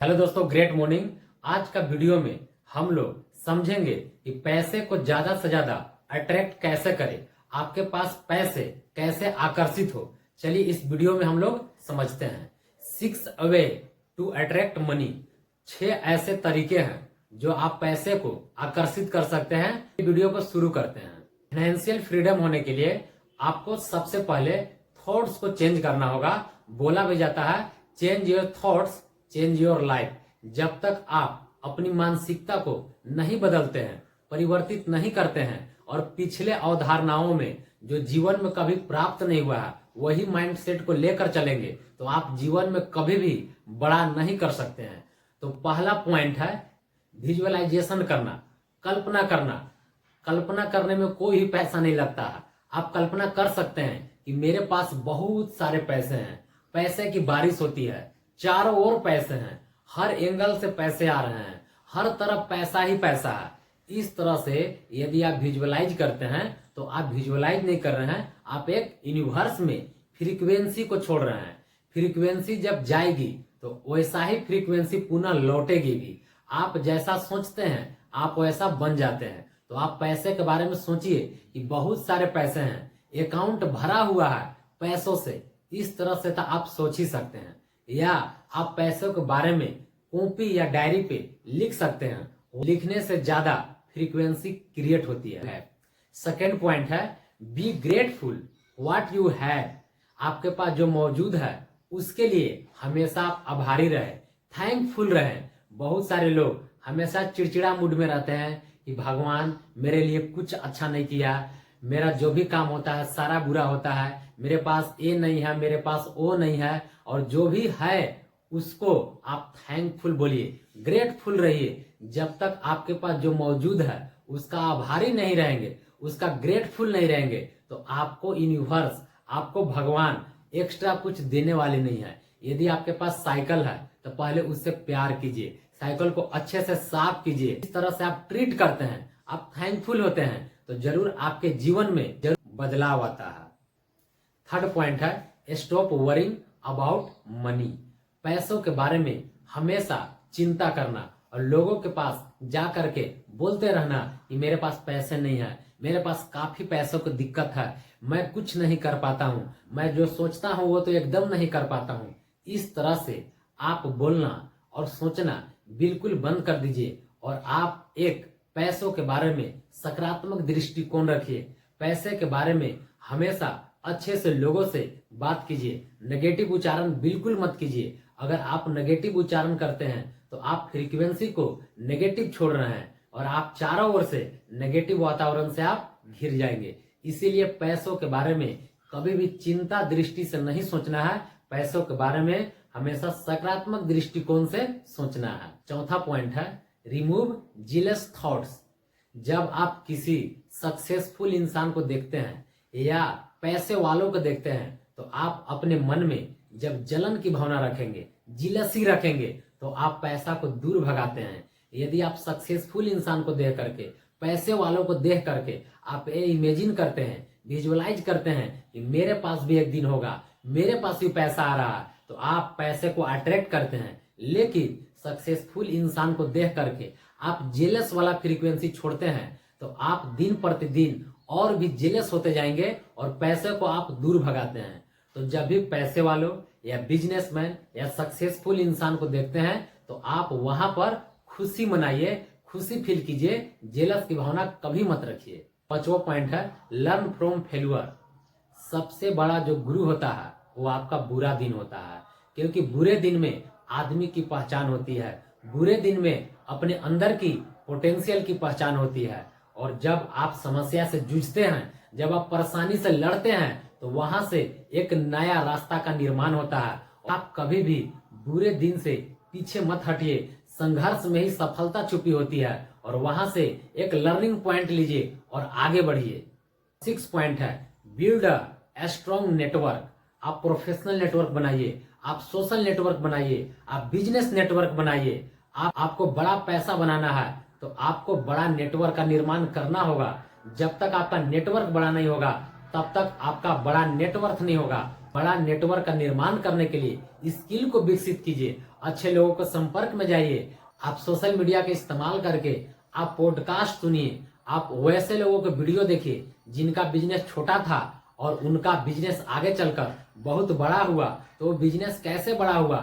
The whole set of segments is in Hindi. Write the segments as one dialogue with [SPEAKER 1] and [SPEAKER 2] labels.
[SPEAKER 1] हेलो दोस्तों, ग्रेट मॉर्निंग। आज का वीडियो में हम लोग समझेंगे कि पैसे को ज्यादा से ज्यादा अट्रैक्ट कैसे करें, आपके पास पैसे कैसे आकर्षित हो। चलिए इस वीडियो में हम लोग समझते हैं 6 वे टू अट्रैक्ट मनी। 6 ऐसे तरीके हैं जो आप पैसे को आकर्षित कर सकते हैं। वीडियो को शुरू करते हैं। फाइनेंशियल फ्रीडम होने के लिए आपको सबसे पहले थॉट्स को चेंज करना होगा। बोला भी जाता है change your thoughts change your life. जब तक आप अपनी मानसिकता को नहीं बदलते हैं, परिवर्तित नहीं करते हैं और पिछले अवधारणाओं में जो जीवन में कभी प्राप्त नहीं हुआ है वही माइंडसेट को लेकर चलेंगे तो आप जीवन में कभी भी बड़ा नहीं कर सकते हैं। तो पहला पॉइंट है विजुअलाइजेशन करना, कल्पना करना। कल्पना करने में कोई भी पैसा नहीं लगता है। आप कल्पना कर सकते हैं कि मेरे पास बहुत सारे पैसे हैं, पैसे की बारिश होती है, चारों ओर पैसे हैं, हर एंगल से पैसे आ रहे हैं, हर तरफ पैसा ही पैसा है। इस तरह से यदि आप विजुअलाइज करते हैं तो आप विजुअलाइज नहीं कर रहे हैं, आप एक यूनिवर्स में फ्रीक्वेंसी को छोड़ रहे हैं। फ्रीक्वेंसी जब जाएगी तो वैसा ही फ्रीक्वेंसी पुनः लौटेगी भी। आप जैसा सोचते हैं आप वैसा बन जाते हैं। तो आप पैसे के बारे में सोचिए कि बहुत सारे पैसे हैं, अकाउंट भरा हुआ है पैसों से। इस तरह से तो आप सोच ही सकते हैं। या आप पैसों के बारे में कॉपी या डायरी पे लिख सकते हैं। लिखने से ज्यादा फ्रीक्वेंसी क्रिएट होती है। सेकेंड पॉइंट है be grateful what you have. आपके पास जो मौजूद है उसके लिए हमेशा आप आभारी रहे, थैंकफुल रहे। बहुत सारे लोग हमेशा चिड़चिड़ा मूड में रहते हैं कि भगवान मेरे लिए कुछ अच्छा नहीं किया, मेरा जो भी काम होता है सारा बुरा होता है, मेरे पास ये नहीं है, मेरे पास वो नहीं है। और जो भी है उसको आप थैंकफुल बोलिए, ग्रेटफुल रहिए। जब तक आपके पास जो मौजूद है उसका आभारी नहीं रहेंगे, उसका ग्रेटफुल नहीं रहेंगे तो आपको यूनिवर्स, आपको भगवान एक्स्ट्रा कुछ देने वाले नहीं है। यदि आपके पास साइकिल है तो पहले उससे प्यार कीजिए, साइकिल को अच्छे से साफ कीजिए। इस तरह से आप ट्रीट करते हैं, आप थैंकफुल होते हैं तो जरूर आपके जीवन में जरूर बदलाव आता है। थर्ड पॉइंट है स्टॉप वरिंग अबाउट मनी। पैसों के बारे में हमेशा चिंता करना और लोगों के पास जा करके बोलते रहना कि मेरे पास पैसे नहीं है, मेरे पास काफी पैसों की दिक्कत है, मैं कुछ नहीं कर पाता हूं, मैं जो सोचता हूं वो तो एकदम नहीं कर पाता हूं। इस तरह से आप बोलना और सोचना बिल्कुल बंद कर दीजिए और आप एक पैसों के बारे में सकारात्मक दृष्टिकोण रखिए। पैसे के बारे में हमेशा अच्छे से लोगों से बात कीजिए, नेगेटिव उच्चारण बिल्कुल मत कीजिए। अगर आप नेगेटिव उच्चारण करते हैं तो आप फ्रीक्वेंसी को नेगेटिव छोड़ रहे हैं और आप चारों ओर से नेगेटिव वातावरण से आप घिर जाएंगे। इसीलिए पैसों के बारे में कभी भी चिंता दृष्टि से नहीं सोचना है। पैसों के बारे में हमेशा सकारात्मक दृष्टिकोण से सोचना है। चौथा पॉइंट है रिमूव जीलस थॉट्स। जब आप किसी सक्सेसफुल इंसान को देखते हैं या पैसे वालों को देखते हैं तो आप अपने मन में जब जलन की भावना रखेंगे, जिलसी रखेंगे तो आप पैसा को दूर भगाते हैं। यदि आप सक्सेसफुल इंसान को देख करके, पैसे वालों को देख करके आप ये इमेजिन करते हैं, विजुअलाइज करते हैं कि मेरे पास भी एक दिन होगा, मेरे पास भी पैसा आ रहा है, तो आप पैसे को अट्रैक्ट करते हैं। लेकिन सक्सेसफुल इंसान को देख करके आप जेलस वाला फ्रीक्वेंसी छोड़ते हैं तो आप दिन प्रतिदिन और भी जेलस होते जाएंगे और पैसे को आप दूर भगाते हैं। तो जब भी पैसे वालों या बिजनेसमैन या सक्सेसफुल इंसान को देखते हैं तो आप वहां पर खुशी मनाइए, खुशी फील कीजिए, जेलस की भावना कभी मत रखिए। पांचवा पॉइंट है लर्न फ्रॉम फेल्यूर। सबसे बड़ा जो गुरु होता है वो आपका बुरा दिन होता है, क्योंकि बुरे दिन में आदमी की पहचान होती है, बुरे दिन में अपने अंदर की पोटेंशियल की पहचान होती है। और जब आप समस्या से जूझते हैं, जब आप परेशानी से लड़ते हैं तो वहां से एक नया रास्ता का निर्माण होता है। आप कभी भी बुरे दिन से पीछे मत हटिए, संघर्ष में ही सफलता छुपी होती है और वहां से एक लर्निंग पॉइंट लीजिए और आगे बढ़िए। 6 पॉइंट है बिल्ड अ स्ट्रॉन्ग नेटवर्क। आप प्रोफेशनल नेटवर्क बनाइए, आप सोशल नेटवर्क बनाइए, आप बिजनेस नेटवर्क बनाइए। आपको बड़ा पैसा बनाना है तो आपको बड़ा नेटवर्क का निर्माण करना होगा। जब तक आपका नेटवर्क बड़ा नहीं होगा तब तक आपका बड़ा नेटवर्क नहीं होगा। बड़ा नेटवर्क का निर्माण करने के लिए स्किल को विकसित कीजिए अच्छे लोगों के संपर्क में जाइए, आप सोशल मीडिया के इस्तेमाल करके आप पॉडकास्ट सुनिए, आप वैसे लोगों के वीडियो देखिए जिनका बिजनेस छोटा था और उनका बिजनेस आगे चलकर बहुत बड़ा हुआ। तो वो बिजनेस कैसे बड़ा हुआ,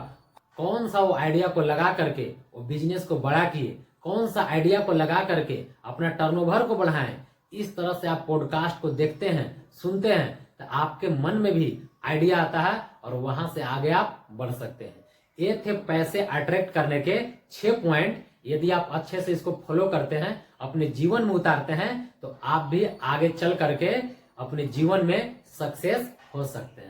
[SPEAKER 1] कौन सा वो आइडिया को लगा करके वो बिजनेस को बड़ा किए, कौन सा आइडिया को लगा करके अपना टर्नओवर को बढ़ाएं। इस तरह से आप पॉडकास्ट को देखते हैं, सुनते हैं, तो आपके मन में भी आइडिया आता है और वहां से आगे आप बढ़ सकते हैं। ये थे पैसे अट्रैक्ट करने के 6 पॉइंट। यदि आप अच्छे से इसको फॉलो करते हैं, अपने जीवन में उतारते हैं, तो आप भी आगे चल करके अपने जीवन में सक्सेस हो सकते हैं।